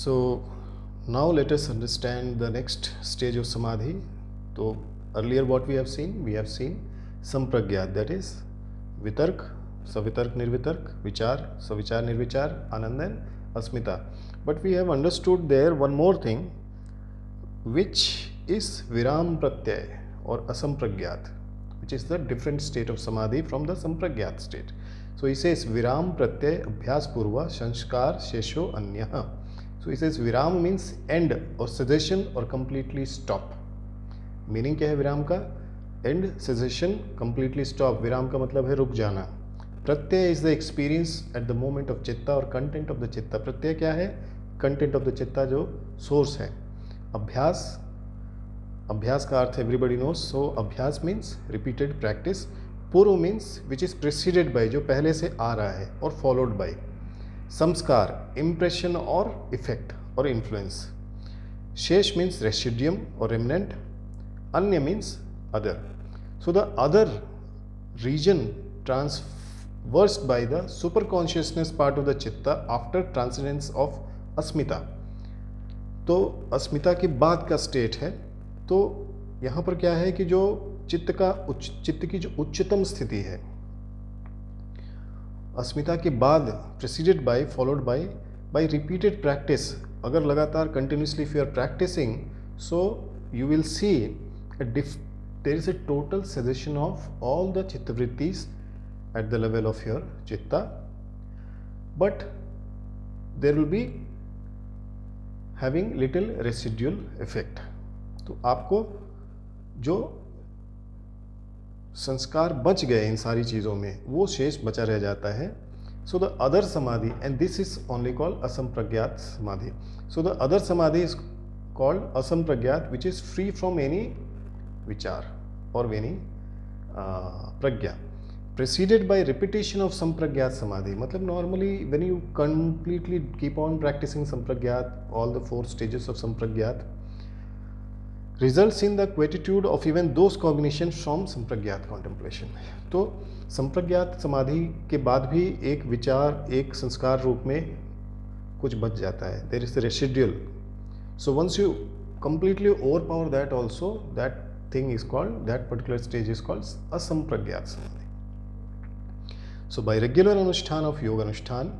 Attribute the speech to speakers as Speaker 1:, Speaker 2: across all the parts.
Speaker 1: So now let us understand the next stage of Samadhi. So earlier what we have seen Sampragyat, that is Vitark, Savitark Nirvitark, Vichar, Savichar Nirvichar, Anand and Asmita. But we have understood there one more thing, which is Viram Pratyay or Asampragyat, which is the different state of Samadhi from the Sampragyat state. So he says Viram Pratyay Abhyas Purva Sanskar Shesho Anyah. So he says Viram means end or cessation or completely stop. Meaning क्या है विराम का? And cessation, completely stop. विराम का मतलब है रुक जाना. प्रत्यय is the experience at the moment of चित्ता और कंटेंट ऑफ द चित्ता. प्रत्यय क्या है? कंटेंट ऑफ द चित्ता, जो सोर्स है. अभ्यास, अभ्यास का अर्थ everybody knows. So abhyasa means repeated practice. Purva means which is preceded by, जो पहले से आ रहा है, और फॉलोड बाय. संस्कार, इम्प्रेशन और इफेक्ट और इन्फ्लुएंस. शेष मीन्स रेसिडियम और remnant. Anya means other. So the other region traversed by the superconsciousness part of the chitta after transcendence of अस्मिता. तो अस्मिता के बाद का स्टेट है. तो यहाँ पर क्या है कि जो चित्त की जो उच्चतम स्थिति है, अस्मिता के बाद preceded by, followed by repeated practice. अगर लगातार continuously if you are practising, so you will see there is a total cessation of all the chitta vrittis at the level of your chitta, but there will be having little residual effect. तो आपको जो संस्कार बच गए इन सारी चीज़ों में, वो शेष बचा रह जाता है. So the other samadhi, and this is only called asampragyat samadhi. So the other samadhi is called asampragyat, which is free from any vichar or any pragya, preceded by repetition of sampragyat samadhi. मतलब normally when you completely keep on practicing sampragyat, all the 4 stages of sampragyat results in the quietude of even those cognitions from sampragyat contemplation. तो sampragyat samadhi के बाद भी एक विचार, एक संस्कार रूप में कुछ बच जाता है. there is a residual. So once you completely overpower that also, that thing is called, that particular stage is called asampragyat samadhi. So by regular anushthan of yoga anushthan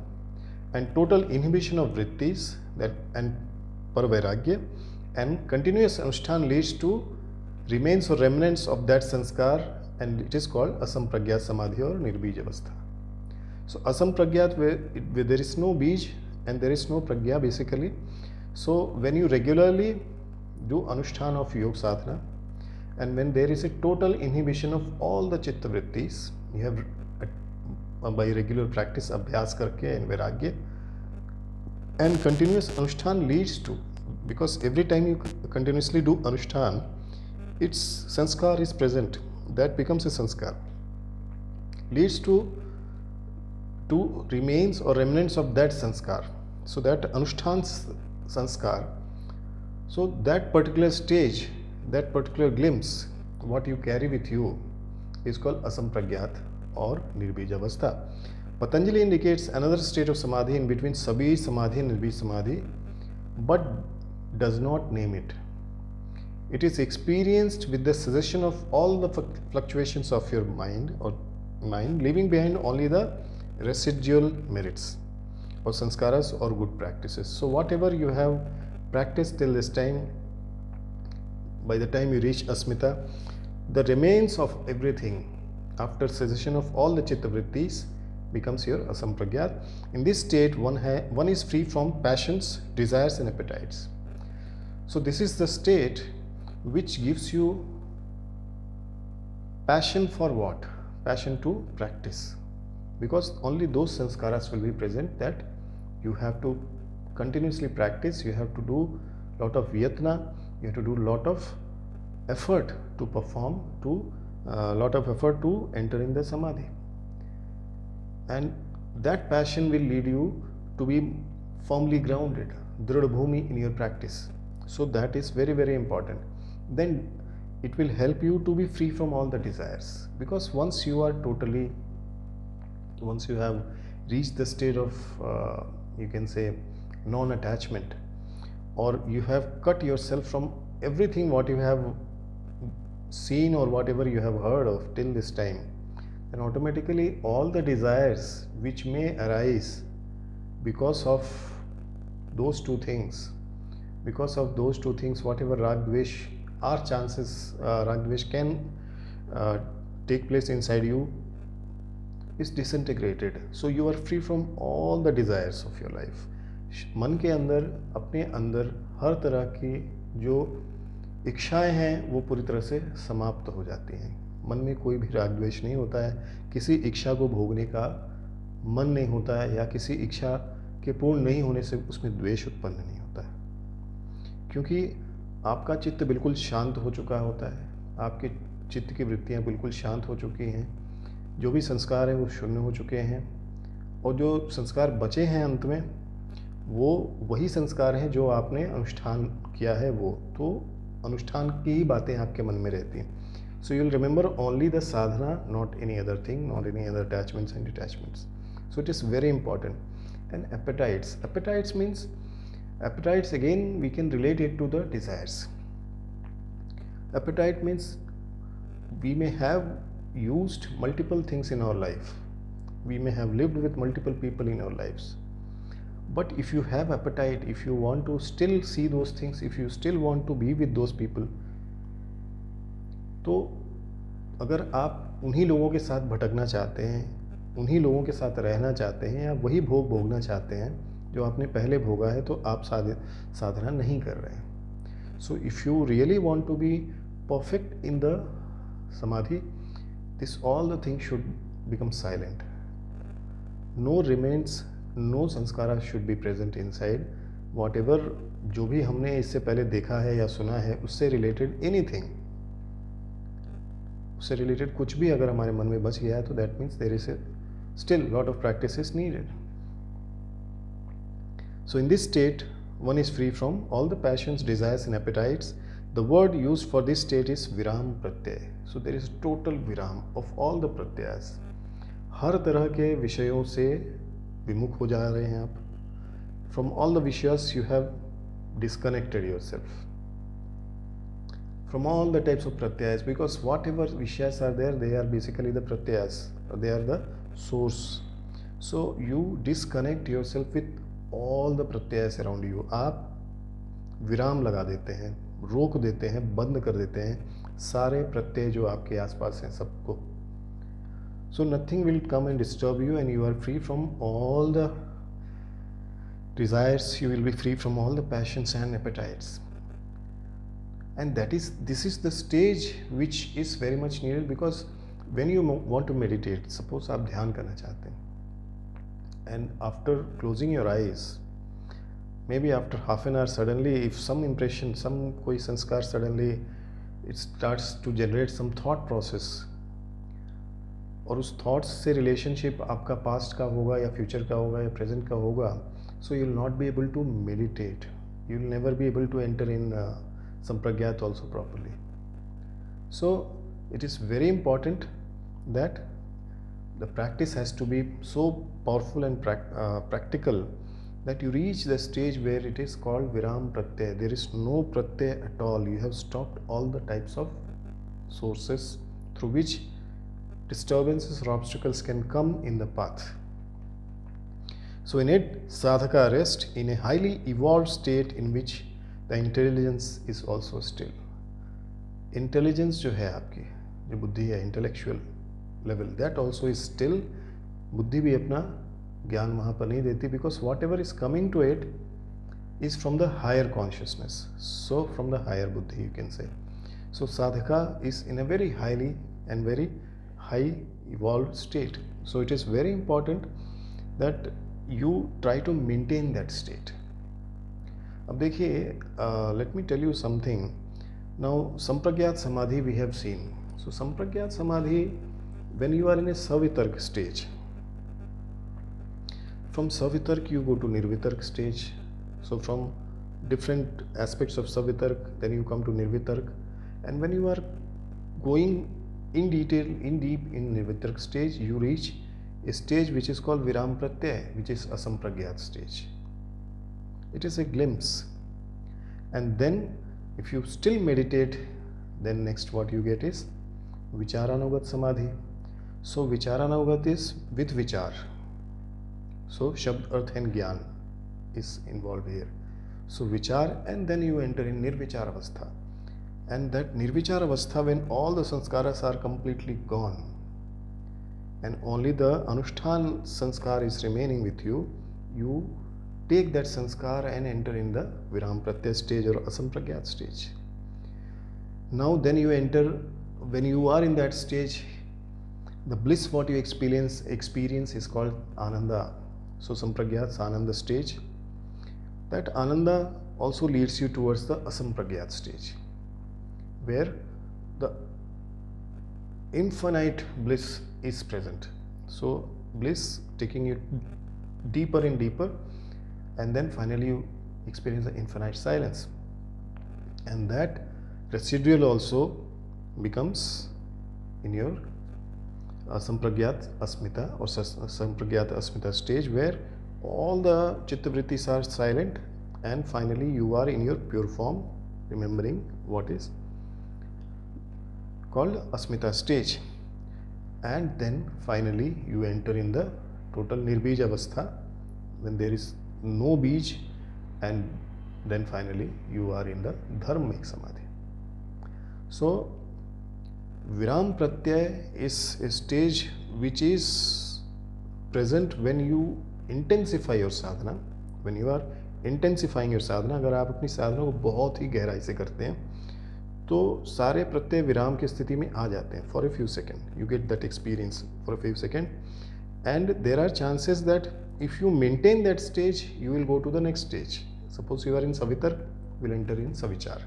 Speaker 1: and total inhibition of vrittis, that and parvairagya, and continuous anushthan leads to remains or remnants of that sanskar, and it is called asampragyat samadhi or nirbij avastha. So asampragyat, where there is no bij and there is no pragya basically. So when you regularly do anushthan of yoga sadhana, and when there is a total inhibition of all the chitta vrittis, you have by regular practice abhyas karke and vairagya, and continuous anushthan leads to, because every time you continuously do anushthan, its sanskar is present, that becomes a sanskar, leads to remains or remnants of that sanskar. So that anushthan sanskar, so that particular stage, that particular glimpse, what you carry with you is called asampragyat or nirbij avastha. Patanjali indicates another state of samadhi in between sabij samadhi and nirbij samadhi, but does not name it. It is experienced with the cessation of all the fluctuations of your mind, leaving behind only the residual merits or sanskaras or good practices. So whatever you have practiced till this time, by the time you reach asmita, the remains of everything after cessation of all the chitta vrittis becomes your asampragyat. In this state, one is free from passions, desires and appetites. So this is the state which gives you passion for what? Passion to practice, because only those sanskaras will be present that you have to continuously practice. You have to do lot of yatna, you have to do lot of effort to perform, lot of effort to enter in the samadhi, and that passion will lead you to be firmly grounded, dhrida bhumi, in your practice. So that is very, very important. Then it will help you to be free from all the desires, because once you have reached the state of you can say non-attachment, or you have cut yourself from everything what you have seen or whatever you have heard of till this time, then automatically all the desires which may arise because of those two things, whatever rag dvesh are chances, rag dvesh can take place inside you, is disintegrated. So you are free from all the desires of your life. मन के अंदर, अपने अंदर हर तरह की जो इच्छाएं हैं वो पूरी तरह से समाप्त हो जाती हैं. मन में कोई भी राग द्वेष नहीं होता है, किसी इच्छा को भोगने का मन नहीं होता है, या किसी इच्छा के पूर्ण नहीं होने से उसमें द्वेष उत्पन्न नहीं होता है, क्योंकि आपका चित्त बिल्कुल शांत हो चुका होता है. आपके चित्त की वृत्तियां बिल्कुल शांत हो चुकी हैं, जो भी संस्कार हैं वो शून्य हो चुके हैं, और जो संस्कार बचे हैं अंत में वो वही संस्कार हैं जो आपने अनुष्ठान किया है. वो तो अनुष्ठान की ही बातें आपके मन में रहती हैं. So you will remember only the sadhana, not any other thing, not any other attachments and detachments. So it is very important. And appetites means, appetites again we can relate it to the desires. Appetite means we may have used multiple things in our life, we may have lived with multiple people in our lives, but if you have appetite, if you want to still see those things, if you still want to be with those people, तो अगर आप उन्हीं लोगों के साथ भटकना चाहते हैं, उन्हीं लोगों के साथ रहना चाहते हैं, या वही भोग भोगना चाहते हैं जो आपने पहले भोगा है, तो आप साधना नहीं कर रहे हैं. So if you really want to be perfect in the samadhi, this all the things should become silent. No remains, no sanskara should be present inside. Whatever जो भी हमने इससे पहले देखा है या सुना है, उससे रिलेटेड एनीथिंग, उससे रिलेटेड कुछ भी अगर हमारे मन में बच गया है, तो that means there is still lot of practice is needed. So in this state, one is free from all the passions, desires and appetites. The word used for this state is viram pratyay. So there is total viram of all the pratyayas. हर तरह के विषयों से विमुख हो जा रहे हैं आप. From all the vishayas you have disconnected yourself. From all the types of pratyayas, because whatever vishayas are there, they are basically the pratyayas. They are the source. So you disconnect yourself with all the pratyayas around you. आप विराम लगा देते हैं, रोक देते हैं, बंद कर देते हैं सारे प्रत्यय जो आपके आसपास हैं सबको. So nothing will come and disturb you, and you are free from all the desires, you will be free from all the passions and appetites. And this is the stage which is very much needed, because when you want to meditate, suppose आप ध्यान करना चाहते हैं, and after closing your eyes, maybe after half an hour, suddenly if some impression, some koi sanskar, suddenly it starts to generate some thought process, और उस thoughts से relationship आपका past का होगा या फ्यूचर का होगा या प्रेजेंट का होगा, so you will not be able to meditate, you will never be able to enter in samprajnata also properly. So it is very important that the practice has to be so powerful and practical that you reach the stage where it is called viram pratyay. There is no pratyay at all. You have stopped all the types of sources through which disturbances or obstacles can come in the path. So in it, sadhaka rests in a highly evolved state in which the intelligence is also still. Intelligence जो है आपकी, जो बुद्धि है, intellectual level, that also is still. बुद्धि भी अपना ज्ञान वहाँ पर नहीं देती, because whatever is coming to it is from the higher consciousness, so from the higher buddhi you can say. So sadhaka is in a very highly and very high evolved state. So it is very important that you try to maintain that state. अब देखिए, let me tell you something. Now sampragyat samadhi we have seen. So sampragyat samadhi, when you are in a savitark stage, from savitark you go to nirvitark stage. So from different aspects of savitark, then you come to nirvitark, and when you are going in detail, in deep in nirvitark stage, you reach a stage which is called viram pratyay, which is asampragyat stage. It is a glimpse. And then if you still meditate, then next what you get is Vicharanugat Samadhi. So Vicharanugat is with Vichar. So Shabd, Arth and Gyan is involved here. So Vichar, and then you enter in Nirvichar Avastha. And that Nirvichar Avastha, when all the sanskaras are completely gone and only the Anushtan sanskar is remaining with you, you take that sanskar and enter in the Viram Pratyaya stage or Asampragyat stage. Now then you enter, when you are in that stage, the bliss what you experience is called Ananda. So Sampragyat Ananda stage. That Ananda also leads you towards the Asampragyat stage, where the infinite bliss is present. So bliss taking you deeper and deeper, and then finally you experience the infinite silence, and that residual also becomes in your Asampragyat Asmita or Sampragyat Asmita stage, where all the Chittavrittis are silent, and finally you are in your pure form, remembering what is called Asmita stage. And then finally you enter in the total Nirbij Avastha, when there is no Bij, and then finally you are in the Dharmic Samadhi. So Viram Pratyaya is a stage which is present when you intensify your sadhana. When you are intensifying your sadhana, अगर आप अपनी साधना को बहुत ही गहराई से करते हैं तो सारे प्रत्यय विराम की स्थिति में आ जाते हैं. For a few seconds you get that experience for a few seconds, and there are chances that if you maintain that stage, you will go to the next stage. Suppose you are in Savitar, you will enter in Savichar.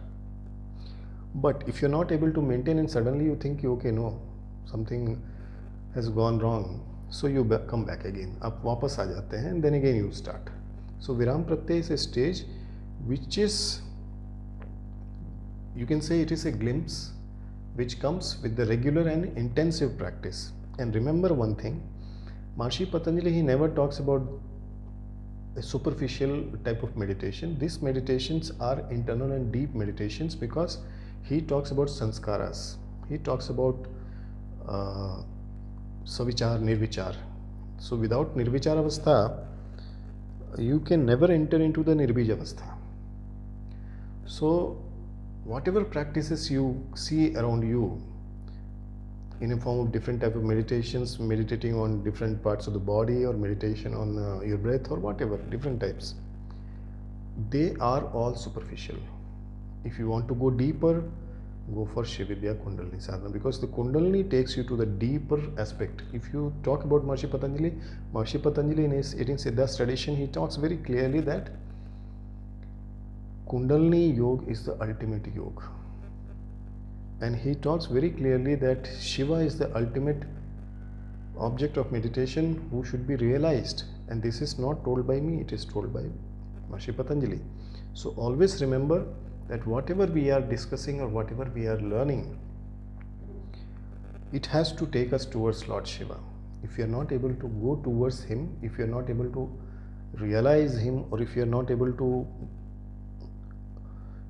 Speaker 1: But if you are not able to maintain and suddenly you think, okay, no, something has gone wrong, so you come back again. आप वापस आ जाते हैं, and then again you start. So Viram Pratyaya is a stage which is, you can say it is a glimpse which comes with the regular and intensive practice. And remember one thing, Maharishi Patanjali, he never talks about a superficial type of meditation. These meditations are internal and deep meditations, because he talks about sanskaras. He talks about savichar, nirvichar. So without nirvichar avastha, you can never enter into the nirbij avastha. So whatever practices you see around you in a form of different type of meditations, meditating on different parts of the body, or meditation on your breath, or whatever, different types, they are all superficial. If you want to go deeper, go for Shividya Kundalini sadhana, because the Kundalini takes you to the deeper aspect. If you talk about Maharishi Patanjali in his 18 Siddhas tradition, he talks very clearly that Kundalini Yoga is the ultimate yoga. And he talks very clearly that Shiva is the ultimate object of meditation who should be realized. And this is not told by me, it is told by Maharishi Patanjali. So always remember that whatever we are discussing or whatever we are learning, it has to take us towards Lord Shiva. If you are not able to go towards him, if you are not able to realize him, or if you are not able to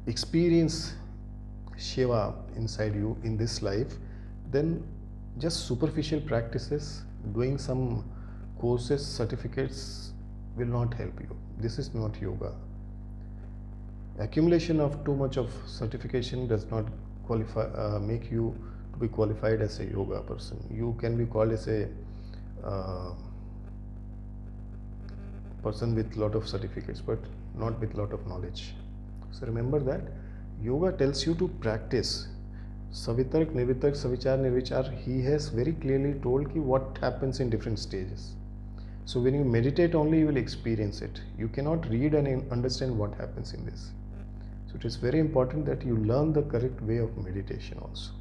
Speaker 1: experience Shiva inside you in this life, then just superficial practices, doing some courses, certificates will not help you. This is not yoga. Accumulation of too much of certification does not qualify, make you to be qualified as a yoga person. You can be called as a person with lot of certificates, but not with lot of knowledge. So remember that yoga tells you to practice Savitark, Nirvitark, Savichar, Nirvichar. He has very clearly told ki what happens in different stages. So when you meditate only, you will experience it. You cannot read and understand what happens in this. So it is very important that you learn the correct way of meditation also.